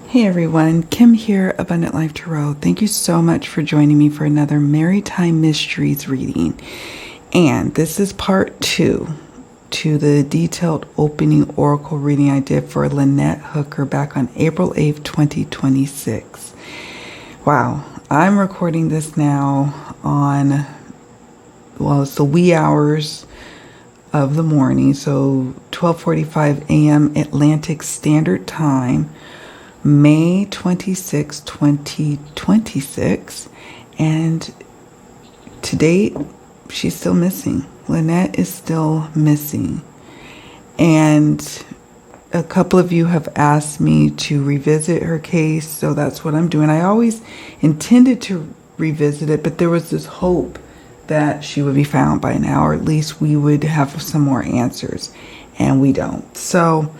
Hey everyone, Kim here, Abundant Life Tarot. Thank you so much for joining me for another Maritime Mysteries reading. And this is part 2 to the detailed opening oracle reading I did for Lynette Hooker back on April 8th, 2026. Wow, I'm recording this now on, well, it's the wee hours of the morning, so 12:45 a.m. Atlantic Standard Time. May 26, 2026, and to date, she's still missing. Lynette is still missing. And a couple of you have asked me to revisit her case, so that's what I'm doing. I always intended to revisit it, but there was this hope that she would be found by now, or at least we would have some more answers, and we don't. So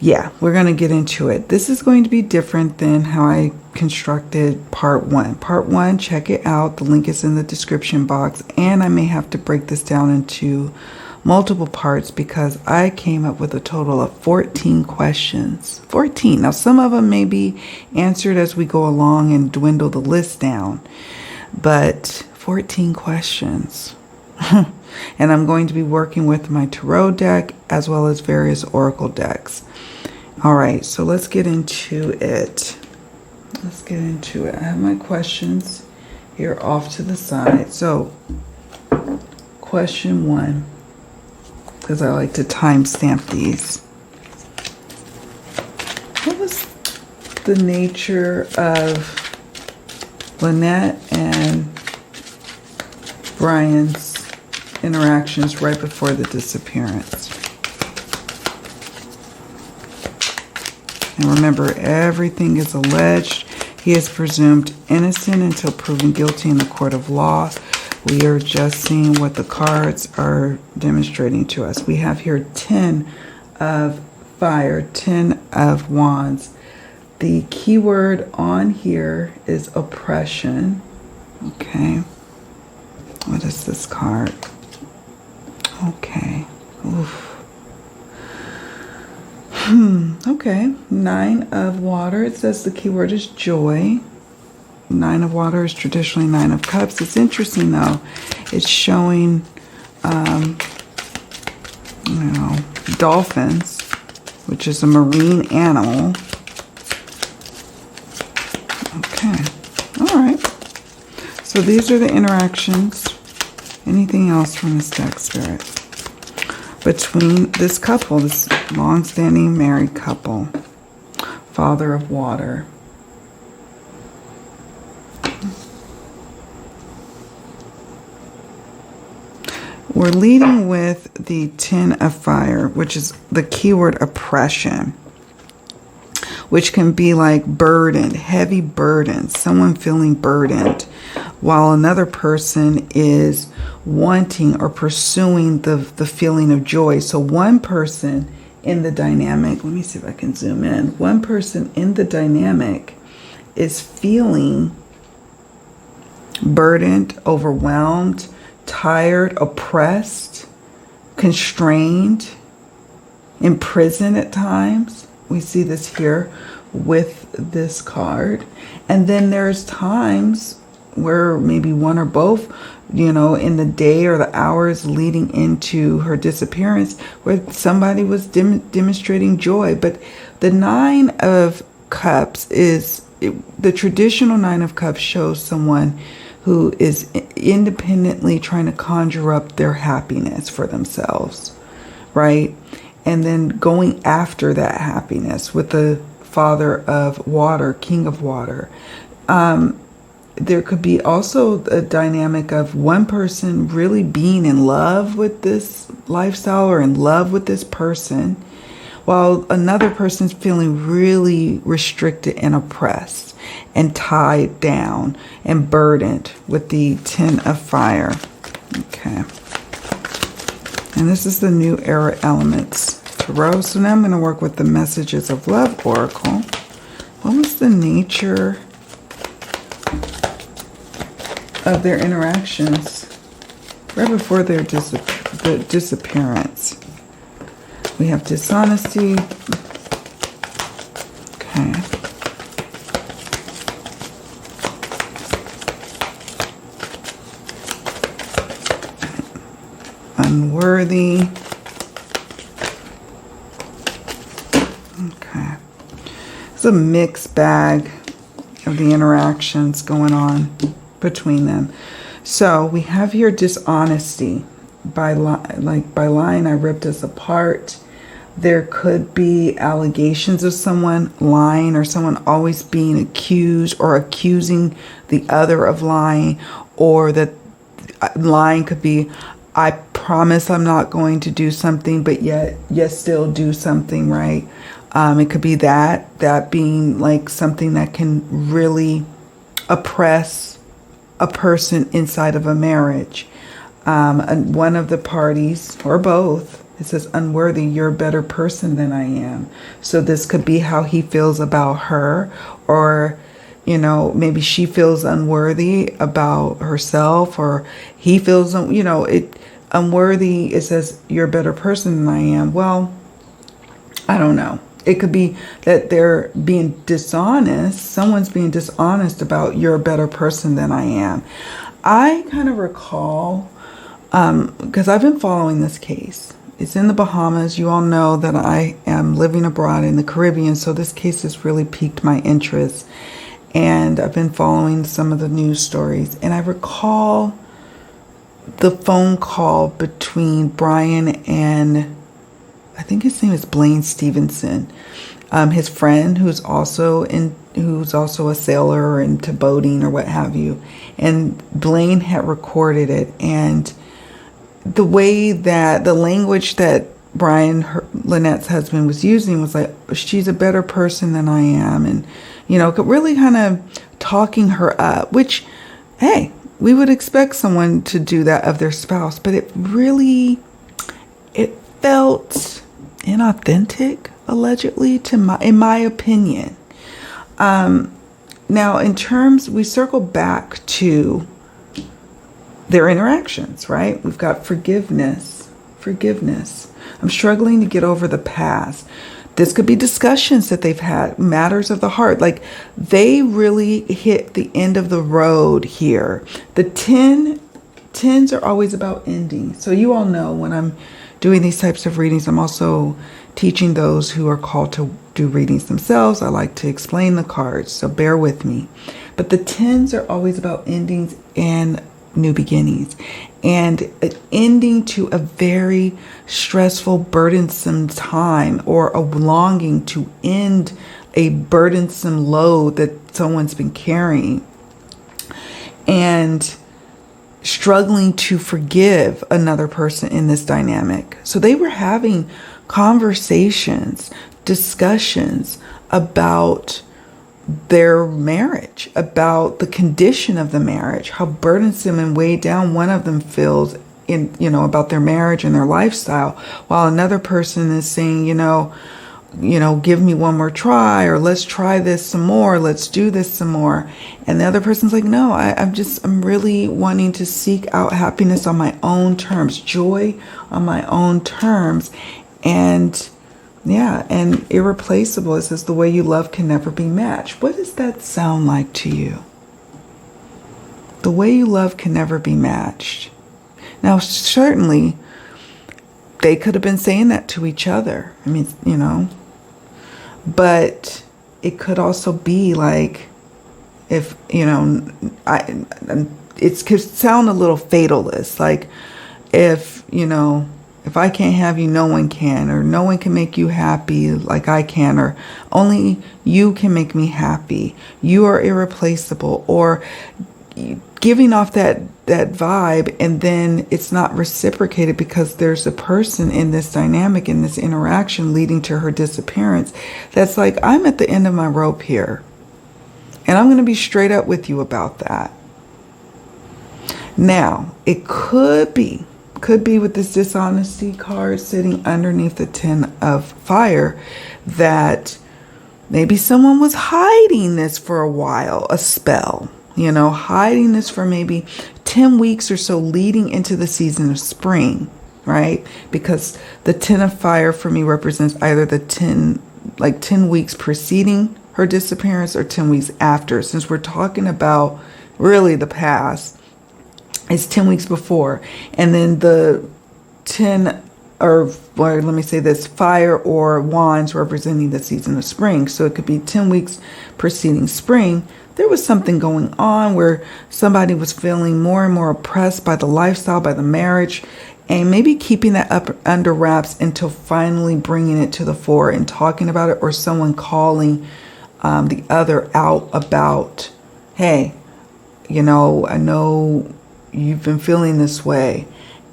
yeah, we're going to get into it. This is going to be different than how I constructed part 1. Part 1, check it out. The link is in the description box. And I may have to break this down into multiple parts because I came up with a total of 14 questions. 14. Now, some of them may be answered as we go along and dwindle the list down. But 14 questions. And I'm going to be working with my tarot deck as well as various oracle decks. All right, so let's get into it. I have my questions here off to the side. So, question 1, because I like to timestamp these. What was the nature of Lynette and Brian's interactions right before the disappearance? And remember, everything is alleged. He is presumed innocent until proven guilty in the court of law. We are just seeing what the cards are demonstrating to us. We have here 10 of fire, 10 of wands. The keyword on here is oppression. Okay. What is this card? Okay. Oof. Okay, 9 of water. It says the keyword is joy. 9 of water is traditionally 9 of cups. It's interesting though. It's showing, dolphins, which is a marine animal. Okay, all right. So these are the interactions. Anything else from this deck, Spirit? Between this couple, this long-standing married couple, father of water. We're leading with the 10 of fire, which is the keyword oppression, which can be like burdened, heavy burden, someone feeling burdened, while another person is wanting or pursuing the feeling of joy. So one person in the dynamic, let me see if I can zoom in. One person in the dynamic is feeling burdened, overwhelmed, tired, oppressed, constrained, imprisoned at times. We see this here with this card. And then there's times where maybe one or both, in the day or the hours leading into her disappearance, where somebody was demonstrating joy. But the 9 of cups is, the traditional 9 of cups shows someone who is independently trying to conjure up their happiness for themselves, right? And then going after that happiness with the father of water, king of water. There could be also a dynamic of one person really being in love with this lifestyle or in love with this person, while another person's feeling really restricted and oppressed and tied down and burdened with the 10 of fire. Okay. And this is the new era elements tarot. So now I'm going to work with the messages of love oracle. What was the nature of their interactions right before their disappearance? We have dishonesty. Okay. unworthy. Okay. It's a mixed bag of the interactions going on between them. So we have here dishonesty. By lying, I ripped us apart. There could be allegations of someone lying, or someone always being accused or accusing the other of lying, or that lying could be, I promise I'm not going to do something, but yet still do something, right? It could be that being like something that can really oppress a person inside of a marriage. And one of the parties, or both, it says unworthy, you're a better person than I am. So this could be how he feels about her, or, you know, maybe she feels unworthy about herself, or he feels, you know, unworthy. It says you're a better person than I am. Well, I don't know. It could be that they're being dishonest. Someone's being dishonest about you're a better person than I am. I kind of recall, because I've been following this case. It's in the Bahamas. You all know that I am living abroad in the Caribbean, so this case has really piqued my interest. And I've been following some of the news stories. And I recall the phone call between Brian and, I think his name is Blaine Stevenson, his friend who's also a sailor or into boating or what have you. And Blaine had recorded it, and the way that the language that Brian, Lynette's husband, was using was like, she's a better person than I am, and you know, really kind of talking her up, which, hey, we would expect someone to do that of their spouse, but it felt inauthentic, allegedly, in my opinion. Now, in terms, we circle back to their interactions, right? We've got forgiveness. I'm struggling to get over the past. This could be discussions that they've had, matters of the heart. Like, they really hit the end of the road here. The tens are always about ending. So you all know when I'm doing these types of readings, I'm also teaching those who are called to do readings themselves. I like to explain the cards, so bear with me. But the tens are always about endings and new beginnings, and an ending to a very stressful, burdensome time, or a longing to end a burdensome load that someone's been carrying, and struggling to forgive another person in this dynamic. So they were having conversations, discussions about their marriage, about the condition of the marriage, how burdensome and weighed down one of them feels in, you know, about their marriage and their lifestyle, while another person is saying, you know, give me one more try, or let's try this some more, let's do this some more. And the other person's like, no, I'm really wanting to seek out happiness on my own terms, joy on my own terms. And yeah, and irreplaceable. It says the way you love can never be matched. What does that sound like to you? The way you love can never be matched. Now, certainly, they could have been saying that to each other. I mean, you know, but it could also be like, if, you know, it could sound a little fatalist. Like, if, you know, if I can't have you, no one can, or no one can make you happy like I can, or only you can make me happy. You are irreplaceable, or giving off that vibe, and then it's not reciprocated because there's a person in this dynamic, in this interaction leading to her disappearance. That's like, I'm at the end of my rope here, and I'm going to be straight up with you about that. Now, it could be with this dishonesty card sitting underneath the 10 of fire, that maybe someone was hiding this for a while, a spell, you know, hiding this for maybe 10 weeks or so leading into the season of spring, right? Because the 10 of fire for me represents either the 10 weeks preceding her disappearance or 10 weeks after. Since we're talking about really the past, it's 10 weeks before. And then the 10, or let me say this, fire or wands representing the season of spring. So it could be 10 weeks preceding spring. There was something going on where somebody was feeling more and more oppressed by the lifestyle, by the marriage, and maybe keeping that up under wraps until finally bringing it to the fore and talking about it, or someone calling the other out about, hey, you know, I know you've been feeling this way,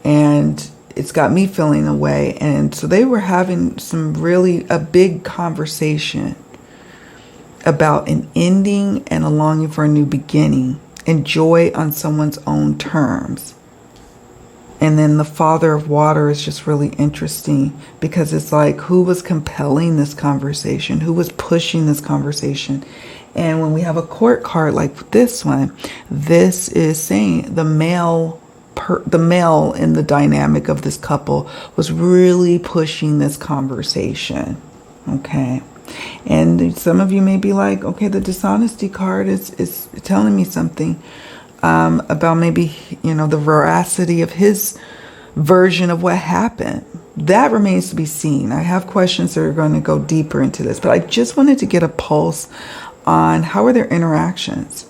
and it's got me feeling a way. And so they were having a big conversation about an ending and a longing for a new beginning, and joy on someone's own terms. And then the Father of Water is just really interesting, because it's like, who was compelling this conversation? Who was pushing this conversation? And when we have a court card like this one, this is saying the male in the dynamic of this couple was really pushing this conversation. Okay. And some of you may be like, okay, the dishonesty card is telling me something about maybe, you know, the veracity of his version of what happened. That remains to be seen. I have questions that are going to go deeper into this, but I just wanted to get a pulse on how are their interactions.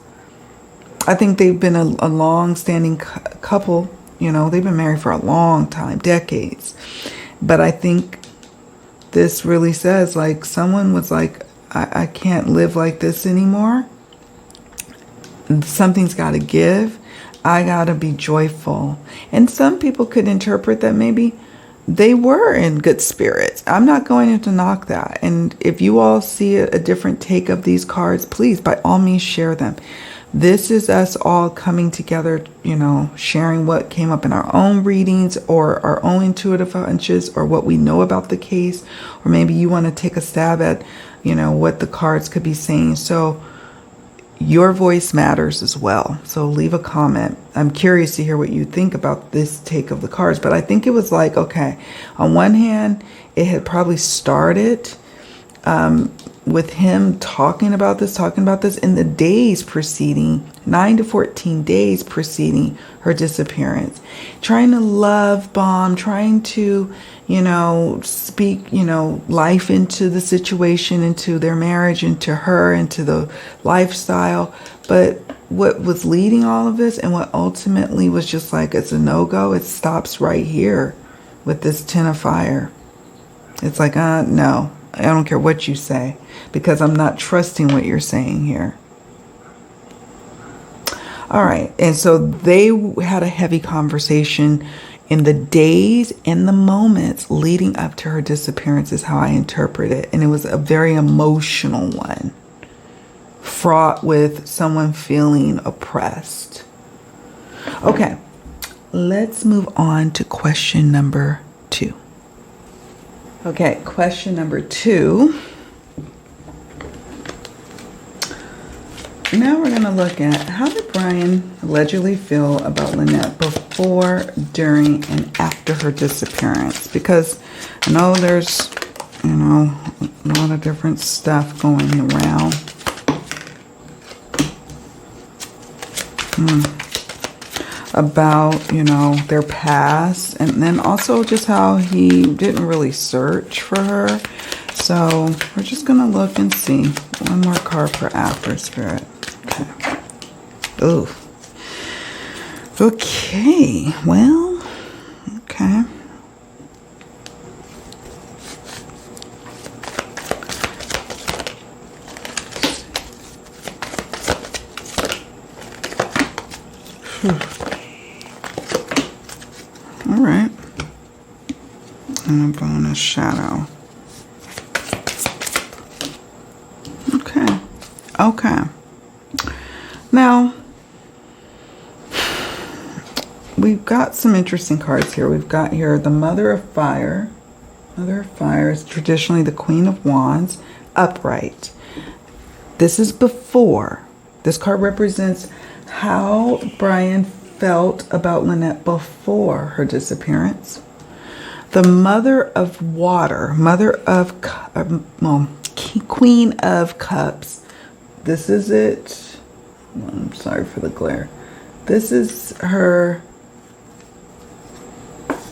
I think they've been a long-standing couple. You know, they've been married for a long time, decades. But I think this really says, like, someone was like, I can't live like this anymore. Something's got to give. I got to be joyful. And some people could interpret that maybe they were in good spirits. I'm not going to knock that. And if you all see a different take of these cards, please, by all means, share them. This is us all coming together, you know, sharing what came up in our own readings, or our own intuitive hunches, or what we know about the case. Or maybe you want to take a stab at, you know, what the cards could be saying. So your voice matters as well. So leave a comment. I'm curious to hear what you think about this take of the cards. But I think it was like, okay, on one hand, it had probably started with him talking about this in the days preceding, 9 to 14 days preceding her disappearance. Trying to love bomb, trying to, you know, speak, you know, life into the situation, into their marriage, into her, into the lifestyle. But what was leading all of this, and what ultimately was just like, it's a no-go, it stops right here with this 10 of fire. It's like, no, I don't care what you say, because I'm not trusting what you're saying here. All right. And so they had a heavy conversation in the days and the moments leading up to her disappearance, is how I interpret it. And it was a very emotional one, fraught with someone feeling oppressed. Okay. Let's move on to question number 2. Okay, question number 2. Now we're going to look at, how did Brian allegedly feel about Lynette before, during, and after her disappearance? Because I know there's, you know, a lot of different stuff going around. About, you know, their past, and then also just how he didn't really search for her. So we're just gonna look and see. One more card for after, Spirit. Okay. Ooh. Okay. Well. Okay. All right. And a bonus shadow. Okay. Okay. Now, we've got some interesting cards here. We've got here the Mother of Fire. Mother of Fire is traditionally the Queen of Wands, upright. This is before. This card represents how Brian felt about Lynette before her disappearance. The Mother of Water, Queen of Cups. This is it. I'm sorry for the glare. This is her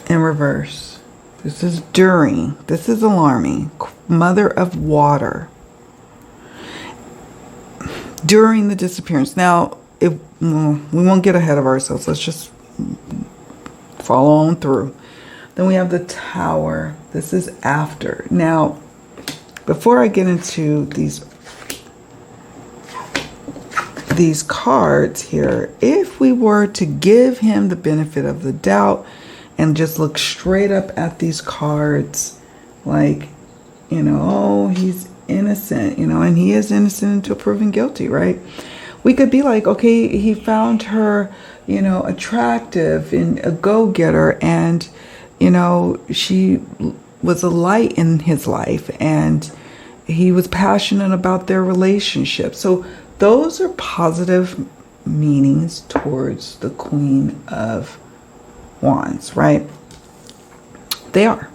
in reverse. This is during. This is alarming. Mother of water. During the disappearance. Now, we won't get ahead of ourselves. Let's just follow on through. Then we have the Tower. This is after. Now, before I get into these cards here, if we were to give him the benefit of the doubt and just look straight up at these cards, like, you know, oh, he's innocent, you know, and he is innocent until proven guilty, right? We could be like, okay, he found her, you know, attractive and a go-getter, and, you know, she was a light in his life, and he was passionate about their relationship. So those are positive meanings towards the Queen of Wands, right? They are.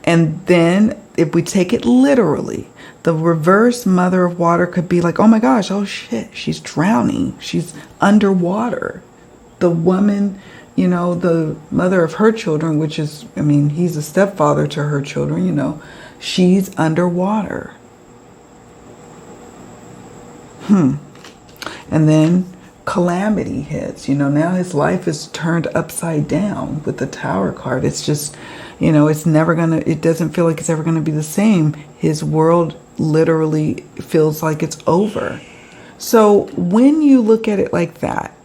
And then if we take it literally, the reverse Mother of Water could be like, oh my gosh, oh shit, she's drowning. She's underwater. The woman, you know, the mother of her children, which is, I mean, he's a stepfather to her children, you know, she's underwater. And then calamity hits. You know, now his life is turned upside down with the Tower card. It's just, you know, it's never gonna, it doesn't feel like it's ever gonna be the same. His world literally feels like it's over. So when you look at it like that,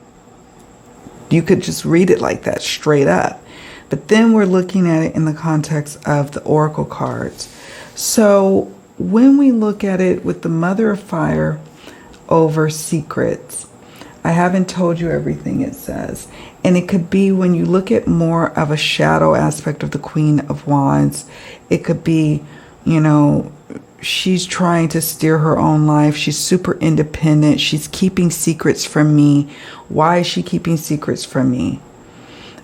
you could just read it like that straight up. But then we're looking at it in the context of the Oracle cards. So when we look at it with the Mother of Fire over secrets, I haven't told you everything it says. And it could be when you look at more of a shadow aspect of the Queen of Wands, it could be, you know, she's trying to steer her own life. She's super independent. She's keeping secrets from me. Why is she keeping secrets from me?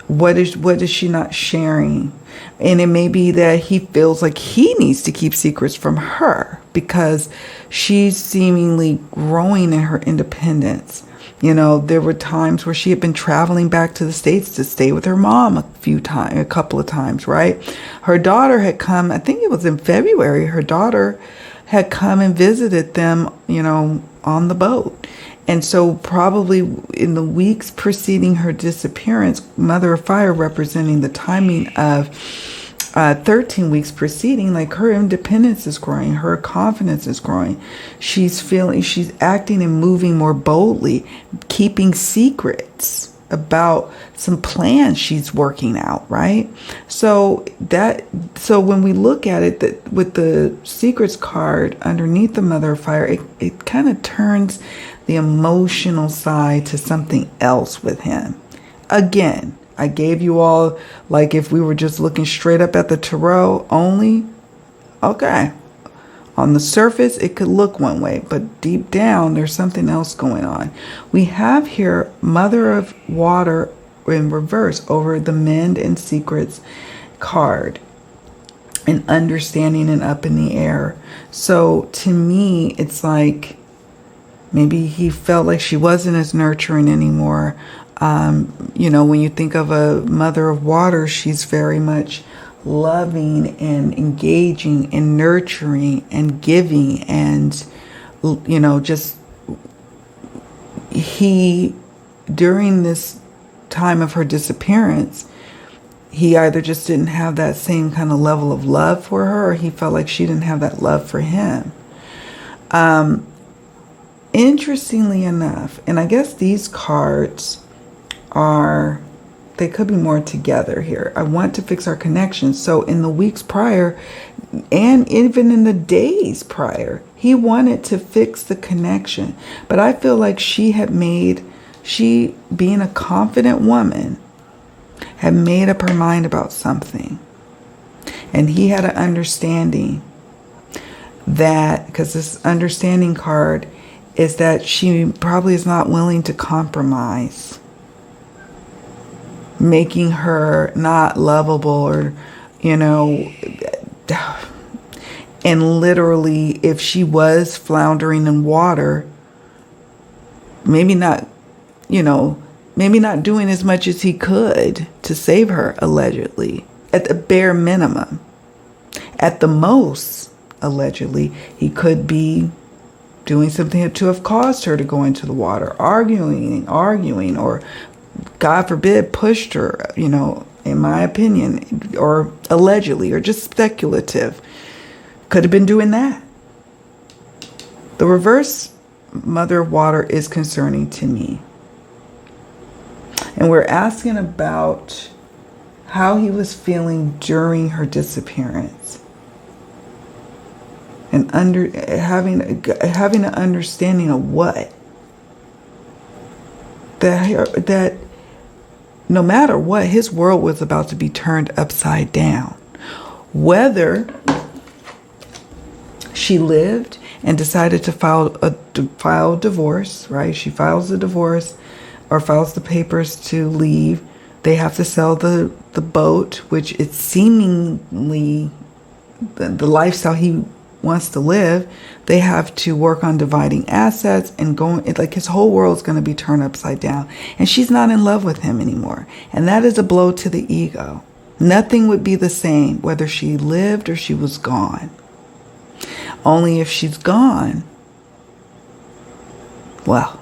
What is she not sharing? And it may be that he feels like he needs to keep secrets from her because she's seemingly growing in her independence. You know, there were times where she had been traveling back to the States to stay with her mom a couple of times, right? Her daughter had come, I think it was in February, her daughter had come and visited them, you know, on the boat. And so probably in the weeks preceding her disappearance, Mother of Fire representing the timing of 13 weeks preceding, like her independence is growing, her confidence is growing. She's acting and moving more boldly, keeping secrets about some plans she's working out, right? So when we look at it, that with the secrets card underneath the Mother of Fire, it kind of turns the emotional side to something else with him. Again, I gave you all, like, if we were just looking straight up at the tarot only, okay. On the surface, it could look one way, but deep down, there's something else going on. We have here Mother of Water in reverse over the Mend and Secrets card, and understanding and up in the air. So to me, it's like maybe he felt like she wasn't as nurturing anymore. You know, when you think of a Mother of Water, she's very much loving and engaging and nurturing and giving, and, you know, just during this time of her disappearance, he either just didn't have that same kind of level of love for her, or he felt like she didn't have that love for him. Interestingly enough, and I guess these cards they could be more together here. I want to fix our connection. So in the weeks prior, and even in the days prior, he wanted to fix the connection. But I feel like she, being a confident woman, had made up her mind about something. And he had an understanding that, because this understanding card is that she probably is not willing to compromise, making her not lovable, or, you know, and literally, if she was floundering in water, maybe not, you know, maybe not doing as much as he could to save her, allegedly, at the bare minimum. At the most, allegedly, he could be doing something to have caused her to go into the water, arguing, or God forbid, pushed her, you know, in my opinion, or allegedly, or just speculative. Could have been doing that. The reverse Mother of Water is concerning to me. And we're asking about how he was feeling during her disappearance. And having an understanding of what? That no matter what, his world was about to be turned upside down. Whether she lived and decided to file divorce, right? She files a divorce or files the papers to leave. They have to sell the boat, which it's seemingly the lifestyle he wants to live. They have to work on dividing assets and going, like his whole world's going to be turned upside down. And she's not in love with him anymore. And that is a blow to the ego. Nothing would be the same whether she lived or she was gone. Only if she's gone, well,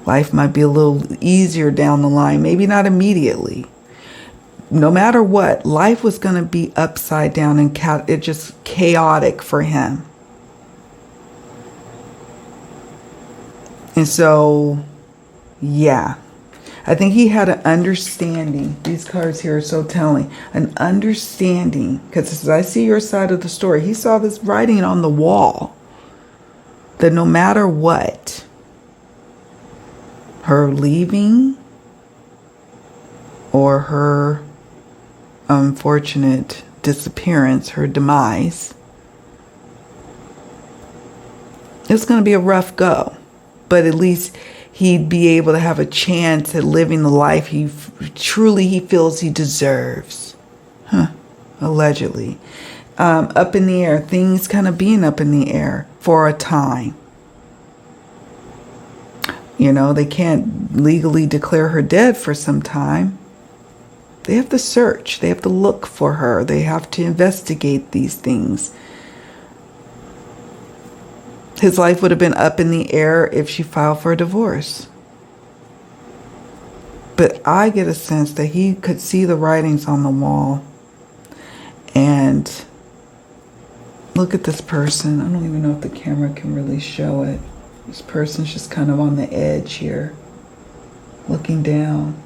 life might be a little easier down the line. Maybe not immediately. No matter what, life was going to be upside down and it just chaotic for him. And so, yeah, I think he had an understanding. These cards here are so telling. An understanding, because as I see your side of the story, he saw this writing on the wall that no matter what, her leaving or her unfortunate disappearance, her demise, it's going to be a rough go. But at least he'd be able to have a chance at living the life he feels he deserves. Allegedly. Up in the air. Things kind of being up in the air for a time. You know, they can't legally declare her dead for some time. They have to search. They have to look for her. They have to investigate these things. His life would have been up in the air if she filed for a divorce. But I get a sense that he could see the writings on the wall. And look at this person. I don't even know if the camera can really show it. This person's just kind of on the edge here, looking down.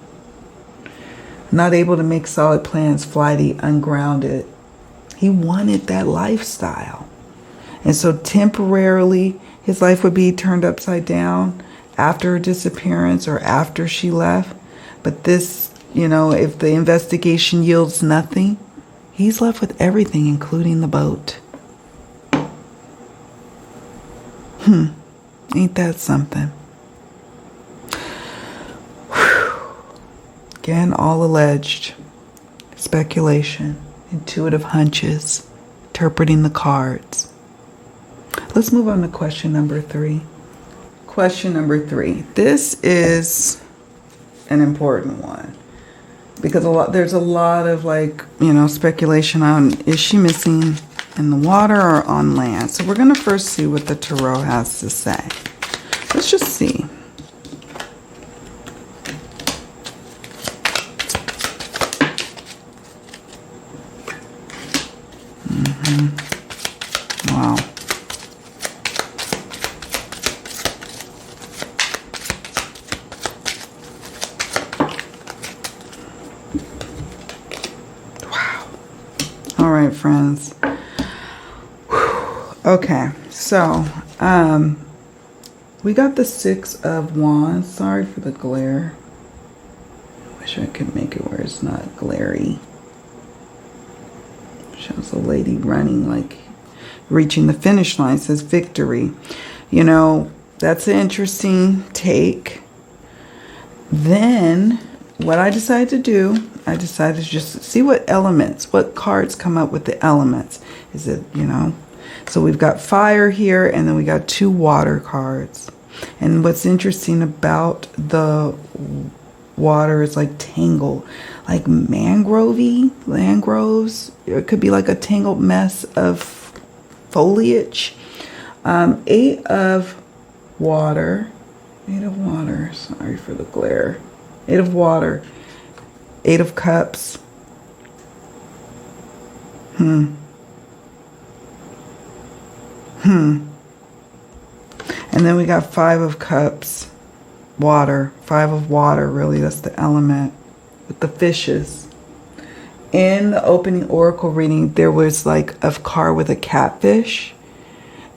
Not able to make solid plans, flighty, ungrounded. He wanted that lifestyle. And so temporarily, his life would be turned upside down after her disappearance or after she left. But this, you know, if the investigation yields nothing, he's left with everything, including the boat. Ain't that something? Again, all alleged. Speculation, intuitive hunches, interpreting the cards. Let's move on to question number 3. Question number 3. This is an important one because there's a lot of speculation on, is she missing in the water or on land? So we're going to first see what the tarot has to say. Let's just see. Wow. All right, friends. Okay, so we got the 6 of Wands. Sorry for the glare. Wish I could make it where it's not glary. Shows a lady running, like reaching the finish line. Says victory. You know, that's an interesting take. Then what I decided to do, I decided to just see what cards come up with the elements. Is it, you know, so we've got fire here, and then we got 2 water cards. And what's interesting about the water is like tangled, like mangroves. It could be like a tangled mess of foliage. 8 of water. Sorry for the glare. 8 of water. 8 of cups. And then we got 5 of cups, water, 5 of water, really, that's the element with the fishes. In the opening oracle reading, there was like a card with a catfish,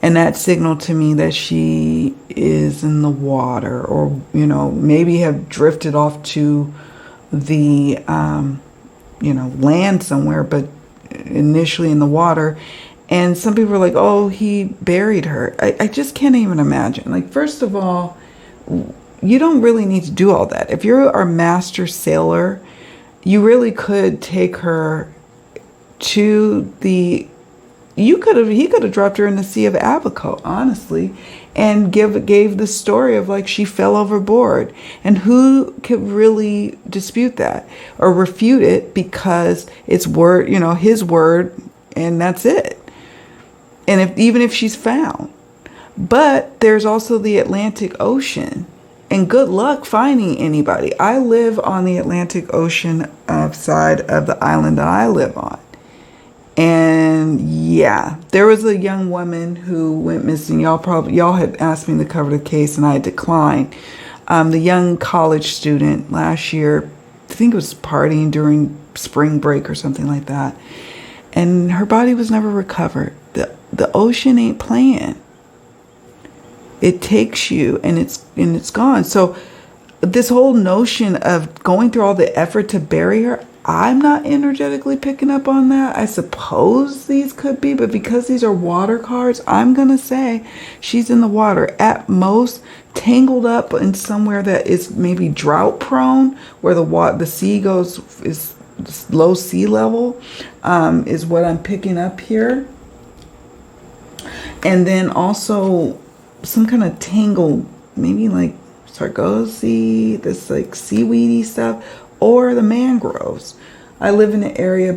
and that signaled to me that she is in the water, or, you know, maybe have drifted off to the, you know, land somewhere, but initially in the water. And some people are like, oh, he buried her. I just can't even imagine. Like, first of all, you don't really need to do all that. If you're a master sailor, you really could take her to the... he could have dropped her in the Sea of Abaco, honestly, and gave the story of like she fell overboard. And who could really dispute that or refute it, because it's word, you know, his word, and that's it. And even if she's found. But there's also the Atlantic Ocean, and good luck finding anybody. I live on the Atlantic Ocean side of the island that I live on. And yeah, there was a young woman who went missing. Y'all had asked me to cover the case, and I declined. The young college student last year, I think it was partying during spring break or something like that, and her body was never recovered. The ocean ain't playing. It takes you, and it's gone. So this whole notion of going through all the effort to bury her, I'm not energetically picking up on that. I suppose these could be, but because these are water cards, I'm going to say she's in the water. At most, tangled up in somewhere that is maybe drought prone, where the sea is low sea level, is what I'm picking up here. And then also some kind of tangled, maybe like sargassy, this like seaweedy stuff, or the mangroves. I live in an area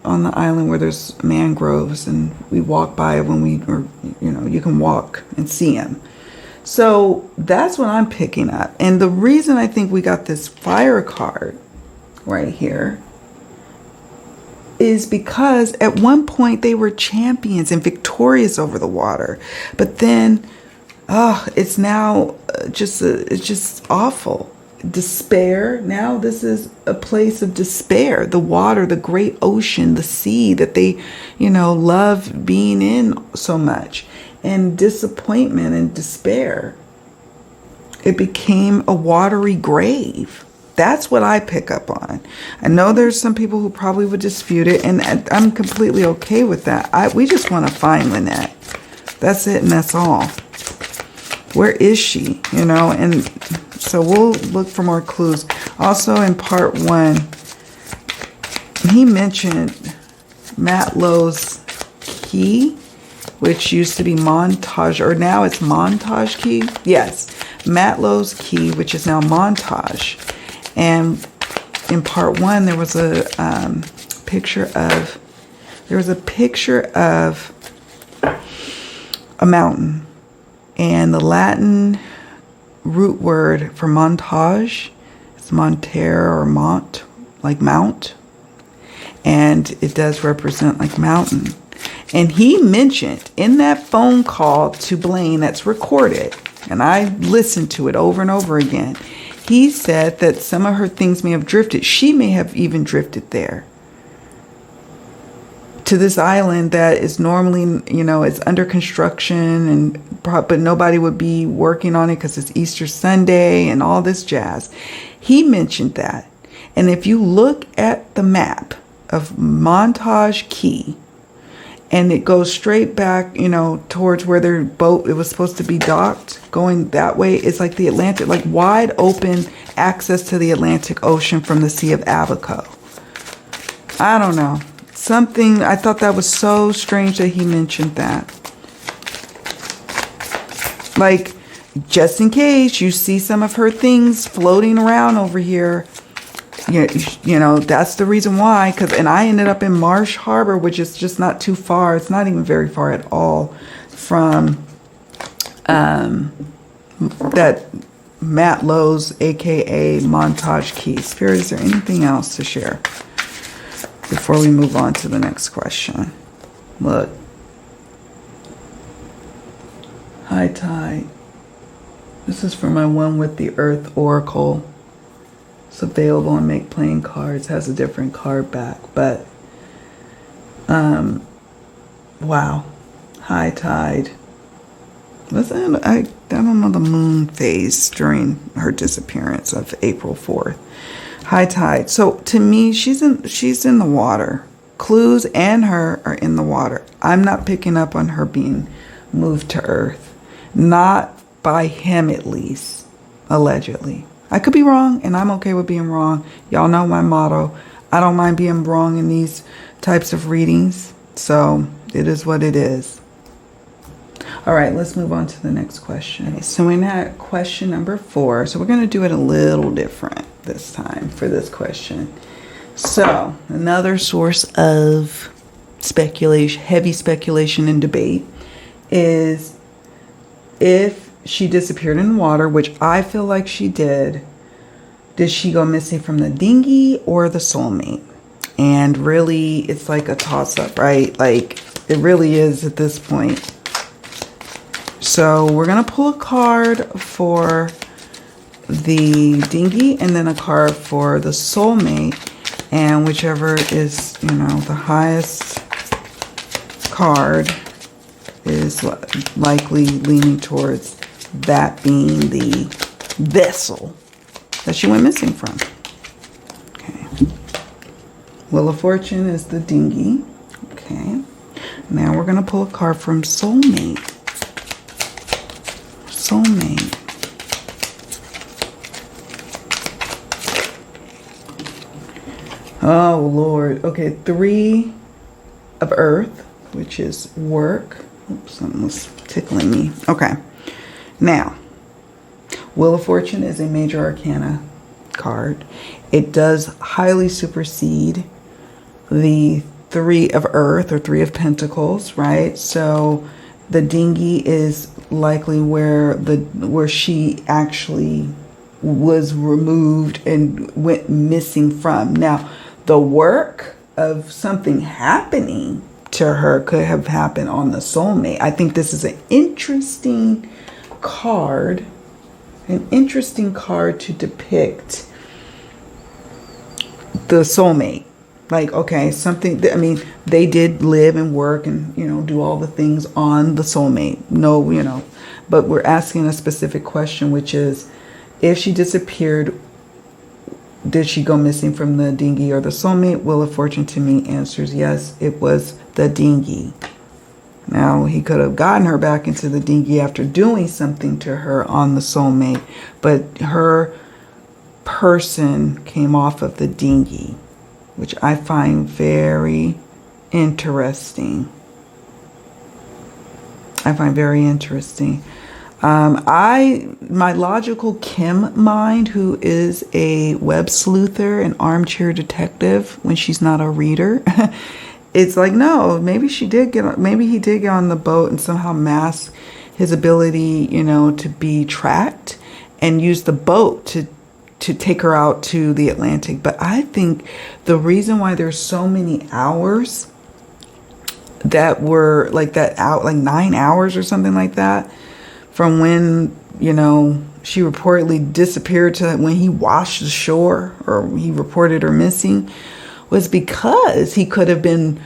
on the island where there's mangroves, and we walk by when you can walk and see them. So that's what I'm picking up. And the reason I think we got this fire card right here is because at one point they were champions and victorious over the water, but then it's now it's just awful. Despair. Now this is a place of despair. The water, the great ocean, the sea that they, love being in so much, and disappointment and despair. It became a watery grave. That's what I pick up on. I know there's some people who probably would dispute it, and I'm completely okay with that. We just want to find Lynette. That's it, and that's all. Where is she? And so we'll look for more clues. Also in part 1, he mentioned Matlow's Key, which used to be Montage, or now it's Montage Key. Yes, Matlow's Key, which is now Montage. And in part 1, there was a picture of a mountain, and the Latin root word for montage is montere or mont, like mount, and it does represent like mountain. And he mentioned in that phone call to Blaine that's recorded, and I listened to it over and over again, he said that some of her things may have drifted. She may have even drifted there to this island that is normally, it's under construction, but nobody would be working on it because it's Easter Sunday and all this jazz. He mentioned that. And if you look at the map of Montage Key, and it goes straight back, towards where their boat, it was supposed to be docked, going that way. It's like the Atlantic, like wide open access to the Atlantic Ocean from the Sea of Abaco. I don't know. I thought that was so strange that he mentioned that. Like, just in case you see some of her things floating around over here, you know, that's the reason why. And I ended up in Marsh Harbor, which is just not too far. It's not even very far at all from that Matt Lowe's, aka Montage Key. Spirit, is there anything else to share before we move on to the next question? Look. High tide. This is for my one with the Earth Oracle. It's available in Make Playing Cards. Has a different card back, but wow. High tide. Listen, I don't know the moon phase during her disappearance of April 4th. High tide. So to me, she's in the water. Clues and her are in the water. I'm not picking up on her being moved to Earth. Not by him, at least. Allegedly. I could be wrong, and I'm okay with being wrong. Y'all know my motto. I don't mind being wrong in these types of readings. So it is what it is. All right, let's move on to the next question. Okay, so we're at question number 4. So we're going to do it a little different this time for this question. So another source of speculation, heavy speculation and debate, is if she disappeared in water, which I feel like she did she go missing from the dinghy or the Soulmate? And really, it's like a toss-up, right? Like, it really is at this point. So we're going to pull a card for the dinghy and then a card for the Soulmate. And whichever is, you know, the highest card is likely leaning towards that being the vessel that she went missing from. Okay. Wheel of Fortune is the dinghy. Okay. Now we're going to pull a card from Soulmate. Soulmate. Oh, Lord. Okay, 3 of Earth, which is work. Oops, something was tickling me. Okay. Now, Wheel of Fortune is a major arcana card. It does highly supersede the 3 of Earth or 3 of Pentacles, right? So the dinghy is likely where she actually was removed and went missing from. Now, the work of something happening to her could have happened on the Soulmate. I think this is an interesting card to depict the Soulmate. Like, okay, something, I mean, they did live and work and, you know, do all the things on the Soulmate. No, you know, but we're asking a specific question, which is, if she disappeared, did she go missing from the dinghy or the Soulmate? Wheel of Fortune to me answers yes, it was the dinghy. Now, he could have gotten her back into the dinghy after doing something to her on the Soulmate, but her person came off of the dinghy, which I find very interesting. My logical Kim mind, who is a web sleuther, an armchair detective when she's not a reader, it's like, no, maybe he did get on the boat and somehow mask his ability, you know, to be tracked and use the boat to take her out to the Atlantic. But I think the reason why there's so many hours that were like that out, like 9 hours or something like that, from when, you know, she reportedly disappeared to when he washed ashore or he reported her missing, was because he could have been,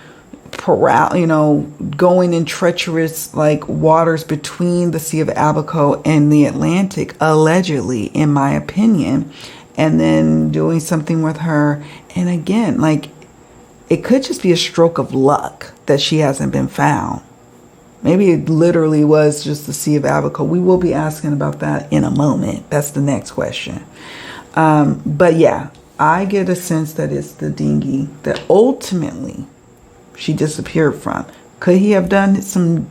you know, going in treacherous like waters between the Sea of Abaco and the Atlantic, allegedly, in my opinion, and then doing something with her. And again, like, it could just be a stroke of luck that she hasn't been found. Maybe it literally was just the Sea of Abaco. We will be asking about that in a moment. That's the next question. But yeah, I get a sense that it's the dinghy that ultimately she disappeared from. Could he have done some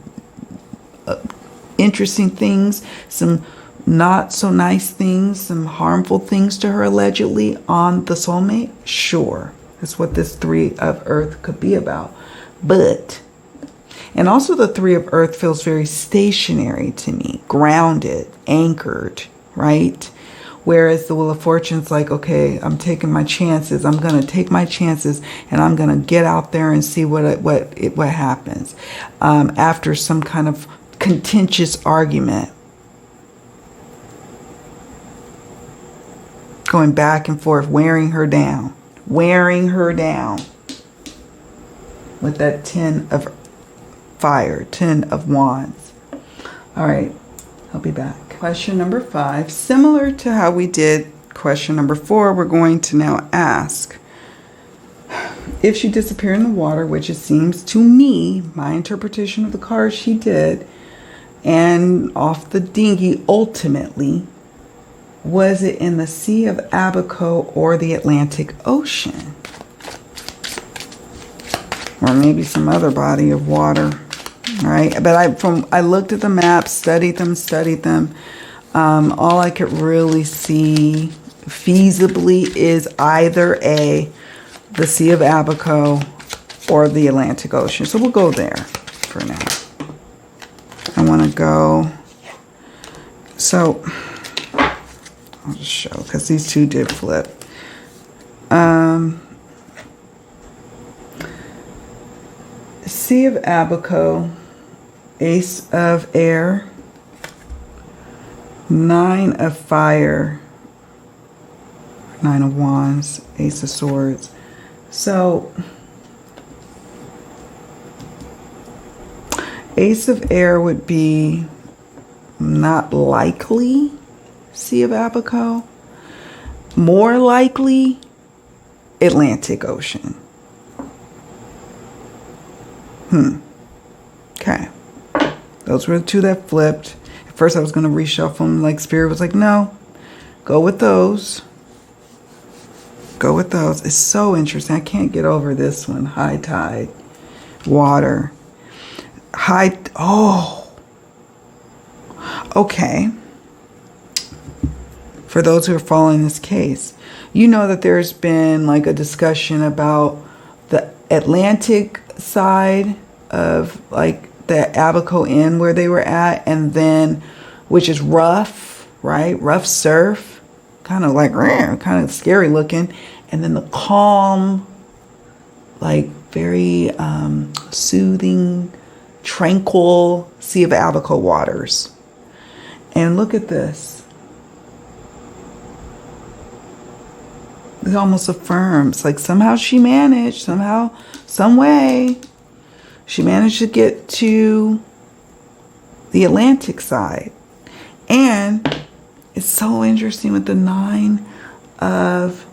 interesting things, some not so nice things, some harmful things to her allegedly on the Soulmate? Sure. That's what this Three of Earth could be about. But, and also the Three of Earth feels very stationary to me, grounded, anchored, right? Whereas the Wheel of Fortune's like, okay, I'm taking my chances. I'm going to take my chances and I'm going to get out there and see what happens. After some kind of contentious argument. Going back and forth, wearing her down. Wearing her down. With that 10 of fire, 10 of wands. All right, I'll be back. Question number 5. Similar to how we did question number 4, we're going to now ask, if she disappeared in the water, which it seems to me, my interpretation of the card, she did, and off the dinghy ultimately, was it in the Sea of Abaco or the Atlantic Ocean? Or maybe some other body of water, right? But I looked at the maps, studied them. All I could really see feasibly is either the Sea of Abaco or the Atlantic Ocean. So we'll go there for now. I want to go. So I'll just show because these two did flip. Sea of Abaco, Ace of Air, 9 of Fire, 9 of Wands, Ace of Swords. So, Ace of Air would be not likely Sea of Abaco. More likely Atlantic Ocean. Okay. Those were the two that flipped. At first I was going to reshuffle them. Like Spirit was like, no. Go with those. Go with those. It's so interesting. I can't get over this one. High tide. Water. Oh. Okay. For those who are following this case, you know that there's been like a discussion about the Atlantic side of like the Abaco Inn where they were at, and then which is rough, right? Rough surf, kind of like kind of scary looking, and then the calm, like very soothing, tranquil Sea of Abaco waters. And look at this. It almost affirms, like somehow she managed, some way, she managed to get to the Atlantic side. And it's so interesting with the 9 of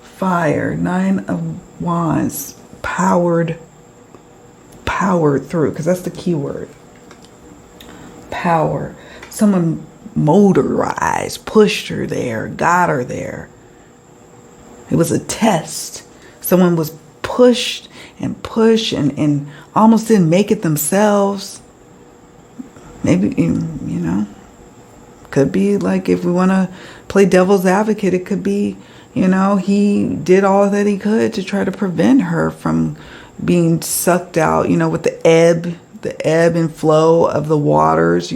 Fire, 9 of Wands, powered through, because that's the key word. Power. Someone motorized, pushed her there, got her there. It was a test. Someone was pushed and almost didn't make it themselves. Maybe, could be like, if we want to play devil's advocate, it could be, he did all that he could to try to prevent her from being sucked out, with the ebb and flow of the waters,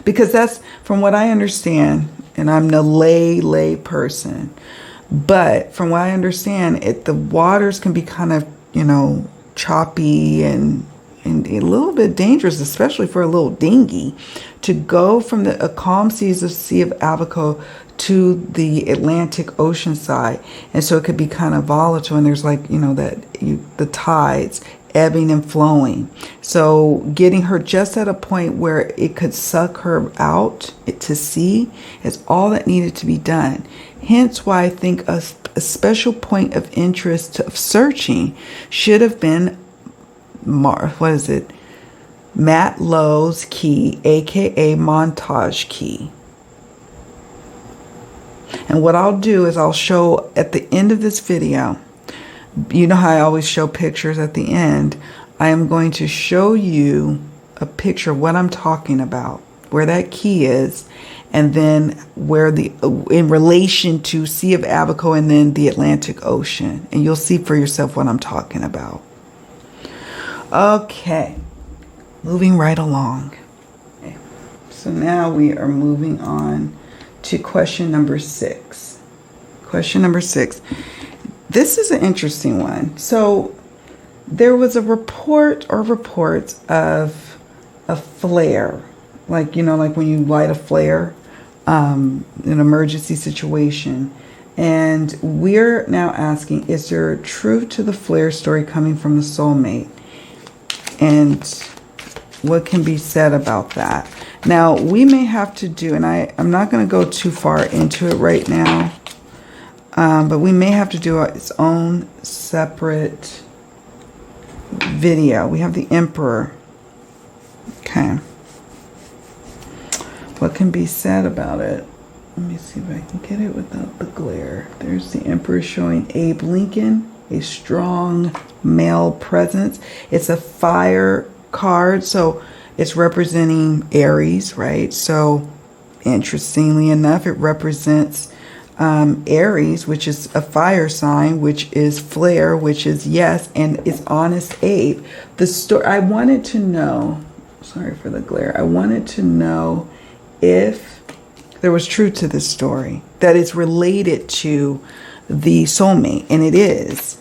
because that's, from what I understand, and I'm the lay person, but from what I understand, the waters can be kind of, choppy and a little bit dangerous, especially for a little dinghy, to go from a calm seas of Sea of Abaco to the Atlantic Ocean side. And so it could be kind of volatile, and there's like, the tides ebbing and flowing. So getting her just at a point where it could suck her out to sea is all that needed to be done. Hence why I think a special point of interest of searching should have been, Matt Lowe's key, aka Montage Key. And what I'll do is I'll show at the end of this video, you know how I always show pictures at the end, I am going to show you a picture of what I'm talking about, where that key is, and then where in relation to Sea of Abaco and then the Atlantic Ocean. And you'll see for yourself what I'm talking about. Okay, moving right along. Okay. So now we are moving on to question number 6. Question number 6. This is an interesting one. So there was a report or reports of a flare, like, you know, like when you light a flare, an emergency situation. And we're now asking, is there truth to the flare story coming from the Soulmate? And what can be said about that? Now, we may have to do, and I'm not going to go too far into it right now, but we may have to do its own separate video. We have the Emperor. Okay. What can be said about it? Let me see if I can get it without the glare. There's the Emperor showing Abe Lincoln, a strong male presence. It's a fire card, so it's representing Aries, right? So interestingly enough, it represents Aries, which is a fire sign, which is flare, which is yes, and is honest Abe. The story, I wanted to know, sorry for the glare, I wanted to know if there was truth to this story, that it's related to the Soulmate, and it is.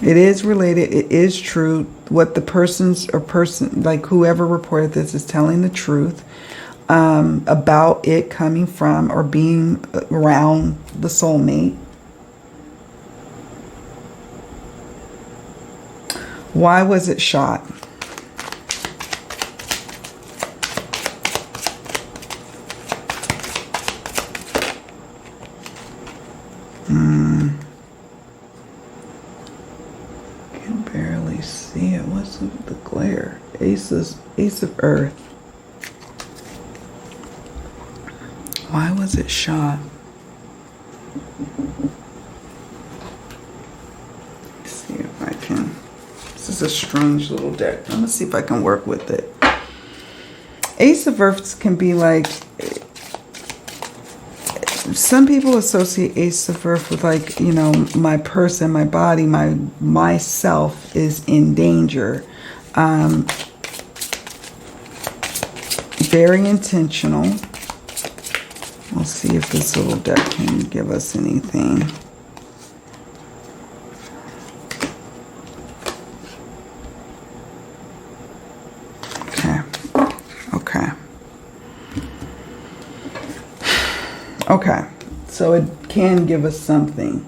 It is related. It is true. What the like whoever reported this is telling the truth about it coming from or being around the Soulmate. Why was it shot? Can barely see it. What's the glare? Ace of Earth. Why was it shot? Let's see if I can. This is a strange little deck. I'm gonna see if I can work with it. Ace of Earths can be like, some people associate Ace of Earth with, like, you know, my person, my body, myself is in danger. Very intentional. We'll see if this little deck can give us anything. Okay, so it can give us something.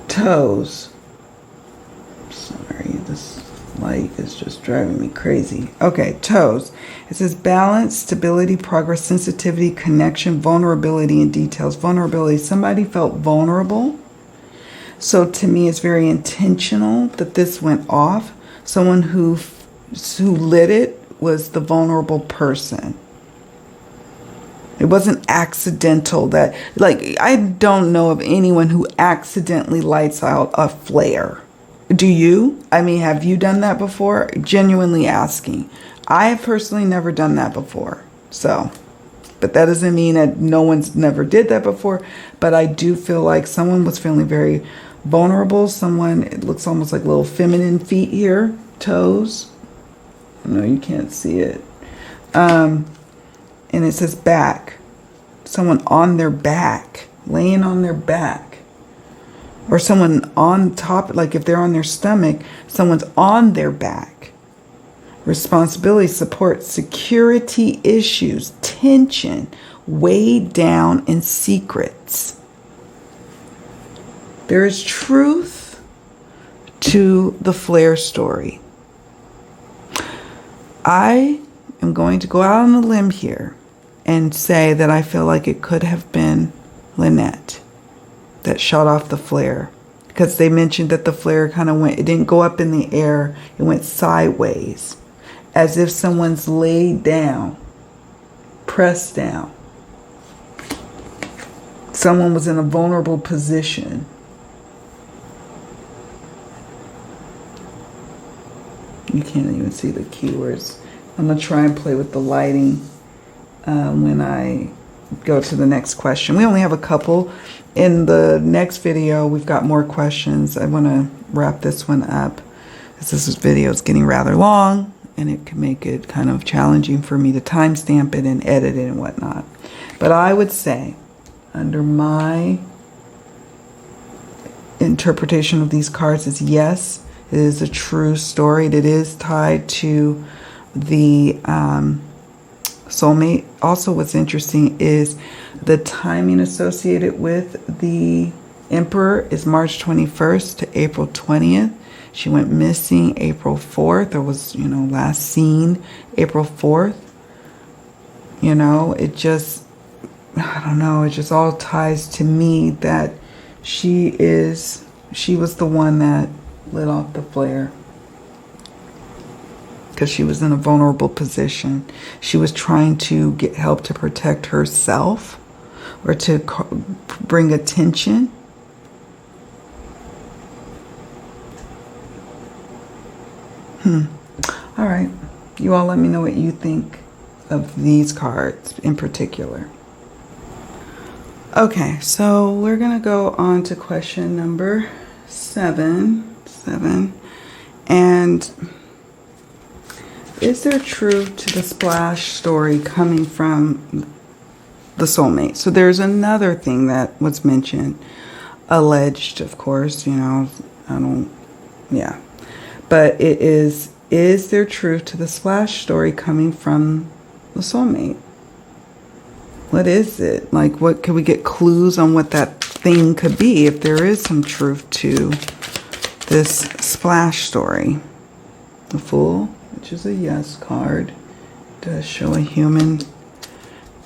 Toes. Sorry, this light is just driving me crazy. Okay, toes. It says balance, stability, progress, sensitivity, connection, vulnerability, and details. Vulnerability. Somebody felt vulnerable. So to me, it's very intentional that this went off. Someone who lit it was the vulnerable person. It wasn't accidental that, like, I don't know of anyone who accidentally lights out a flare. Do you? I mean, have you done that before? Genuinely asking. I have personally never done that before. So, but that doesn't mean that no one's never did that before. But I do feel like someone was feeling very vulnerable. Someone, it looks almost like little feminine feet here. Toes. No, you can't see it. And it says back. Someone on their back, laying on their back. Or someone on top, like if they're on their stomach, someone's on their back. Responsibility, support, security issues, tension, weighed down, and secrets. There is truth to the flare story. I am going to go out on a limb here and say that I feel like it could have been Lynette that shot off the flare, because they mentioned that the flare kind of went, it didn't go up in the air, it went sideways, as if someone's laid down, pressed down. Someone was in a vulnerable position. You can't even see the keywords. I'm going to try and play with the lighting when I go to the next question. We only have a couple. In the next video, we've got more questions. I want to wrap this one up, as this video is getting rather long, and it can make it kind of challenging for me to timestamp it and edit it and whatnot. But I would say, under my interpretation of these cards, is yes, it is a true story. It is tied to the soulmate. Also, what's interesting is the timing associated with the Emperor is March 21st to April 20th. She went missing April 4th, or was, last seen April 4th. It just, I don't know, it just all ties to me that she was the one that lit off the flare. Because she was in a vulnerable position. She was trying to get help to protect herself, or to bring attention. All right. You all let me know what you think of these cards in particular. Okay, so we're going to go on to question number 7. And is there truth to the splash story coming from the soulmate? So there's another thing that was mentioned, alleged, of course, but it is there truth to the splash story coming from the soulmate? What is it? Like, what could we get clues on what that thing could be if there is some truth to this splash story? The Fool, which is a yes card, does show a human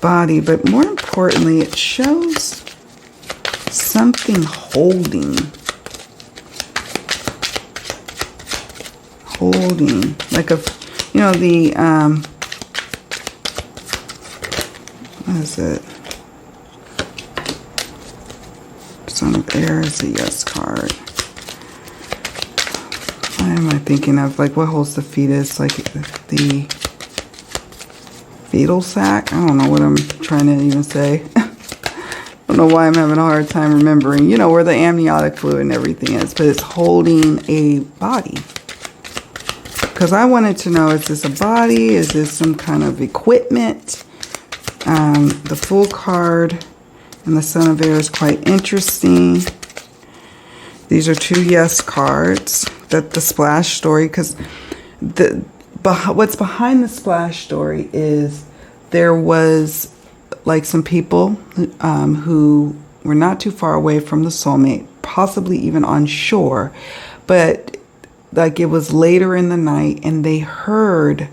body, but more importantly, it shows something holding, like what is it? Son of Air is a yes card. What am I thinking of? Like, what holds the fetus? Like the fetal sac? I don't know what I'm trying to even say. I don't know why I'm having a hard time remembering. Where the amniotic fluid and everything is. But it's holding a body. Because I wanted to know, is this a body? Is this some kind of equipment? The Fool card and the Son of Air is quite interesting. These are two yes cards. That the splash story, because what's behind the splash story is there was like some people who were not too far away from the soulmate, possibly even on shore, but like it was later in the night, and they heard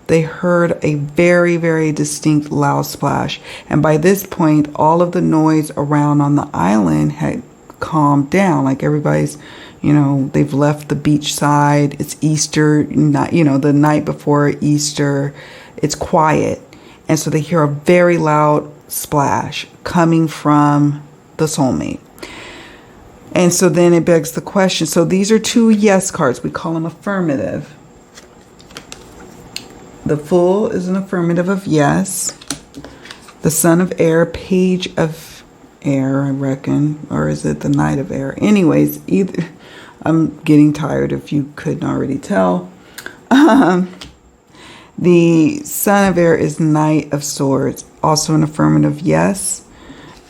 a very, very distinct loud splash. And by this point, all of the noise around on the island had calmed down. Like everybody's, they've left the beach side. It's Easter, the night before Easter. It's quiet. And so they hear a very loud splash coming from the soulmate. And so then it begs the question. So these are two yes cards. We call them affirmative. The Fool is an affirmative of yes. The Son of Air, Page of Air, I reckon. Or is it the Knight of Air? Anyways, either. I'm getting tired if you couldn't already tell. The Son of Air is Knight of Swords. Also an affirmative yes.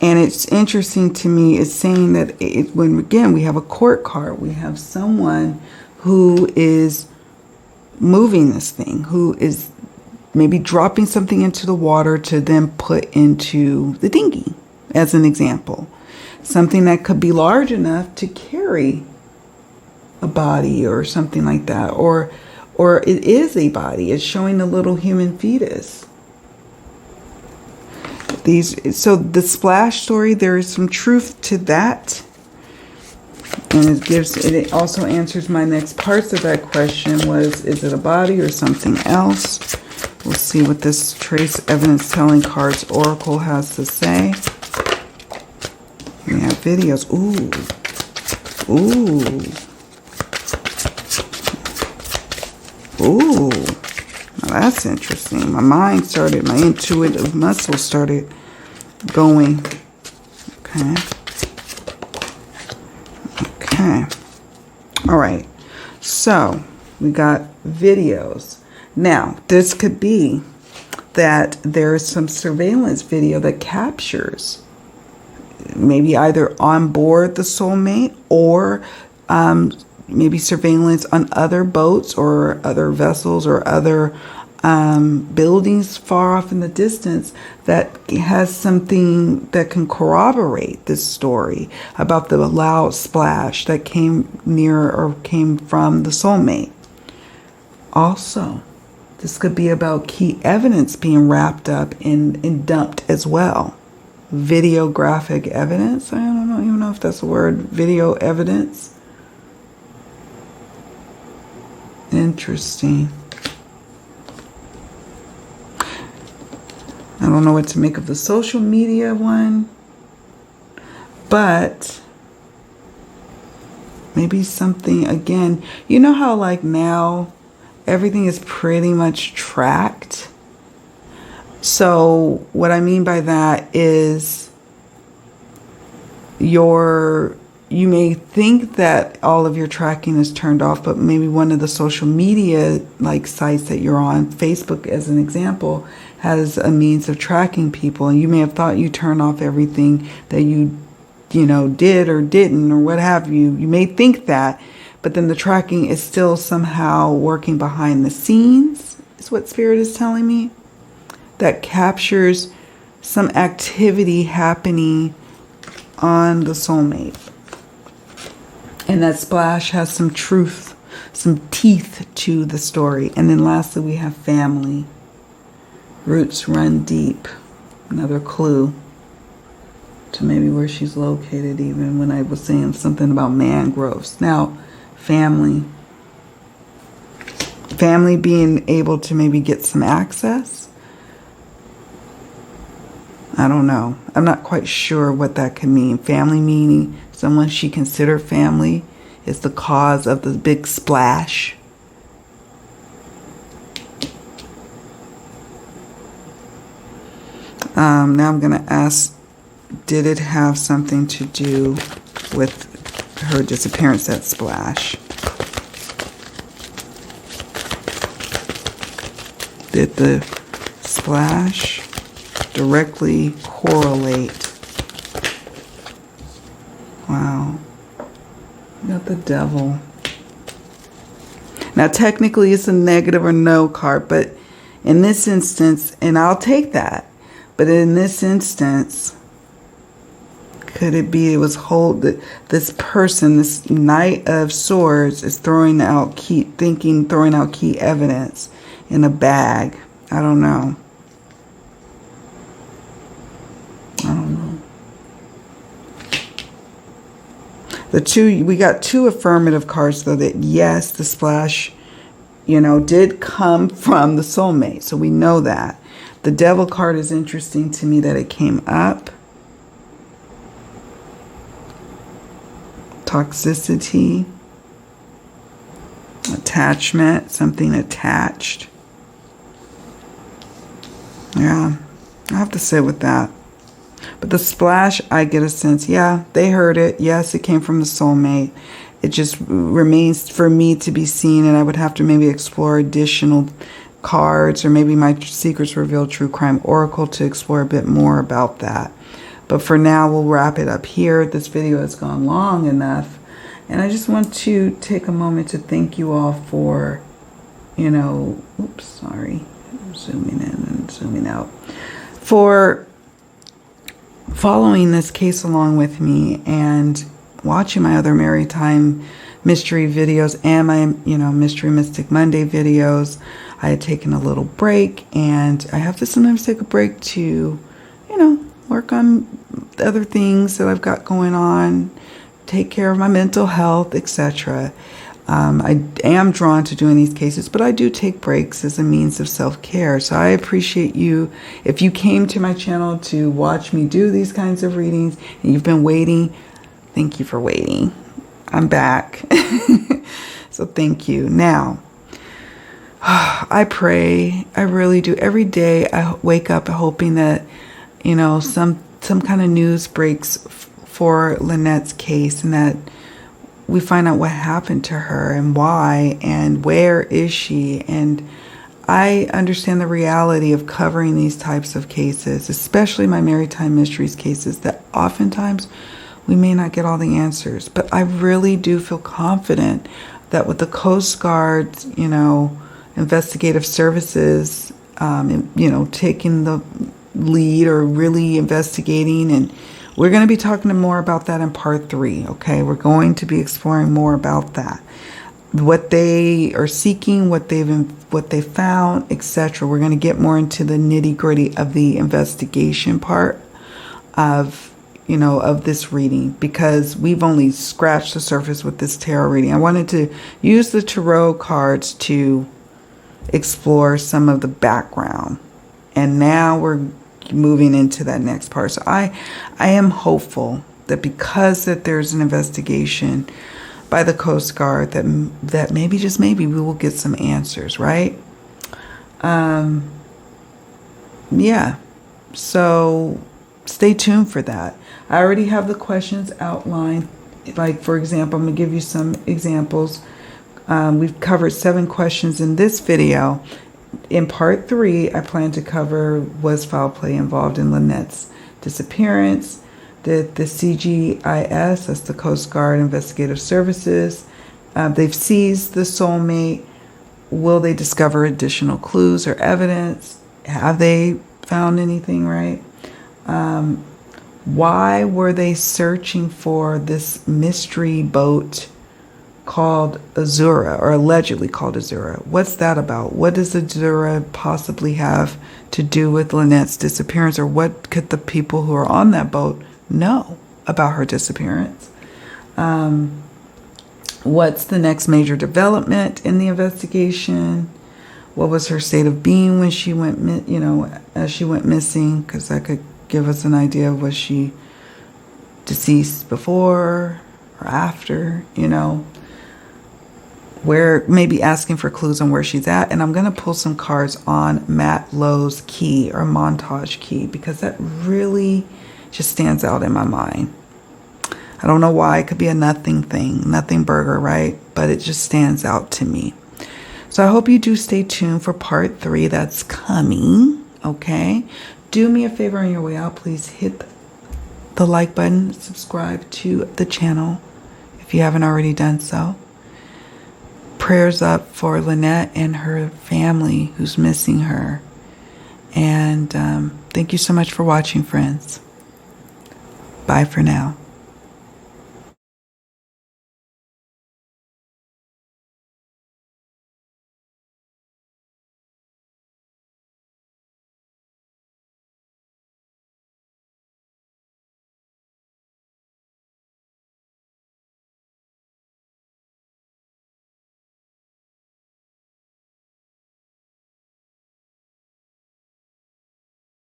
And it's interesting to me, it's saying that when, again, we have a court card. We have someone who is moving this thing, who is maybe dropping something into the water to then put into the dinghy, as an example. Something that could be large enough to carry a body or something like that. Or it is a body. It's showing a little human fetus. So the splash story, there is some truth to that. And it also answers my next parts of that question was, is it a body or something else? We'll see what this Trace Evidence Telling Cards Oracle has to say. We have videos. Ooh. That's interesting. My intuitive muscle started going. Okay. Okay. All right. So we got videos. Now, this could be that there is some surveillance video that captures maybe either on board the Soulmate or maybe surveillance on other boats or other vessels or other buildings far off in the distance that has something that can corroborate this story about the loud splash that came near or came from the Soulmate. Also, this could be about key evidence being wrapped up and dumped as well. Videographic evidence? I don't even know if that's a word. Video evidence. Interesting. I don't know what to make of the social media one. But maybe something, again, you know how like now everything is pretty much tracked. So what I mean by that is you may think that all of your tracking is turned off, but maybe one of the social media like sites that you're on, Facebook as an example, has a means of tracking people, and you may have thought you turned off everything that you did or didn't or what have you. You may think that, but then the tracking is still somehow working behind the scenes, is what Spirit is telling me. That captures some activity happening on the Soulmate. And that splash has some truth, some teeth to the story. And then lastly, we have family. Roots run deep. Another clue to maybe where she's located, even when I was saying something about mangroves. Now, family being able to maybe get some access. I don't know. I'm not quite sure what that could mean. Family meaning someone she considered family is the cause of the big splash. Now I'm going to ask, did it have something to do with her disappearance, that splash? Did the splash directly correlate? Wow. We got the devil. Now technically it's a negative or no card, but in this instance, and I'll take that, but in this instance, could it be it was this person, this Knight of Swords, is throwing out key evidence in a bag? I don't know. We got two affirmative cards though, that yes, the splash, did come from the Soulmate. So we know that. The Devil card is interesting to me that it came up. Toxicity. Attachment. Something attached. Yeah, I have to sit with that. But the splash, I get a sense, yeah, they heard it. Yes, it came from the Soulmate. It just remains for me to be seen, and I would have to maybe explore additional cards, or maybe my Secrets Revealed True Crime Oracle to explore a bit more about that. But for now, we'll wrap it up here. This video has gone long enough, and I just want to take a moment to thank you all for, oops, sorry, I'm zooming in and zooming out, for following this case along with me and watching my other Maritime mystery videos and my, Mystery Mystic Monday videos. I had taken a little break, and I have to sometimes take a break to, work on other things that I've got going on, take care of my mental health, etc. I am drawn to doing these cases, but I do take breaks as a means of self-care. So I appreciate you. If you came to my channel to watch me do these kinds of readings and you've been waiting, thank you for waiting. I'm back. So thank you. Now, I pray, I really do. Every day I wake up hoping that, some kind of news breaks for Lynette's case, and that we find out what happened to her and why and where is she. And I understand the reality of covering these types of cases, especially my Maritime Mysteries cases, that oftentimes we may not get all the answers. But I really do feel confident that with the Coast Guard's, investigative services, taking the lead or really investigating, and we're going to be talking more about that in part 3. Okay, we're going to be exploring more about that, what they are seeking, what they found, etc. We're going to get more into the nitty gritty of the investigation part of this reading, because we've only scratched the surface with this tarot reading. I wanted to use the tarot cards to explore some of the background, and now we're moving into that next part. So I am hopeful that because that there's an investigation by the Coast Guard, that maybe, just maybe, we will get some answers, right? Yeah, so stay tuned for that. I already have the questions outlined. Like, for example, I'm going to give you some examples. We've covered 7 questions in this video. In part 3, I plan to cover, was foul play involved in Lynette's disappearance? Did the CGIS, that's the Coast Guard Investigative Services, they've seized the Soulmate. Will they discover additional clues or evidence? Have they found anything, right? Why were they searching for this mystery boat called Azura, or allegedly called Azura? What's that about? What does Azura possibly have to do with Lynette's disappearance? Or what could the people who are on that boat know about her disappearance? What's the next major development in the investigation? What was her state of being when she went, as she went missing? Because that could give us an idea of, was she deceased before or after, Where maybe asking for clues on where she's at. And I'm going to pull some cards on Matt Lowe's key, or montage key, because that really just stands out in my mind. I don't know why. It could be a nothing thing, nothing burger, right? But it just stands out to me. So I hope you do stay tuned for part 3 that's coming, okay? Do me a favor on your way out. Please hit the like button, subscribe to the channel if you haven't already done so. Prayers up for Lynette and her family who's missing her. And thank you so much for watching, friends. Bye for now.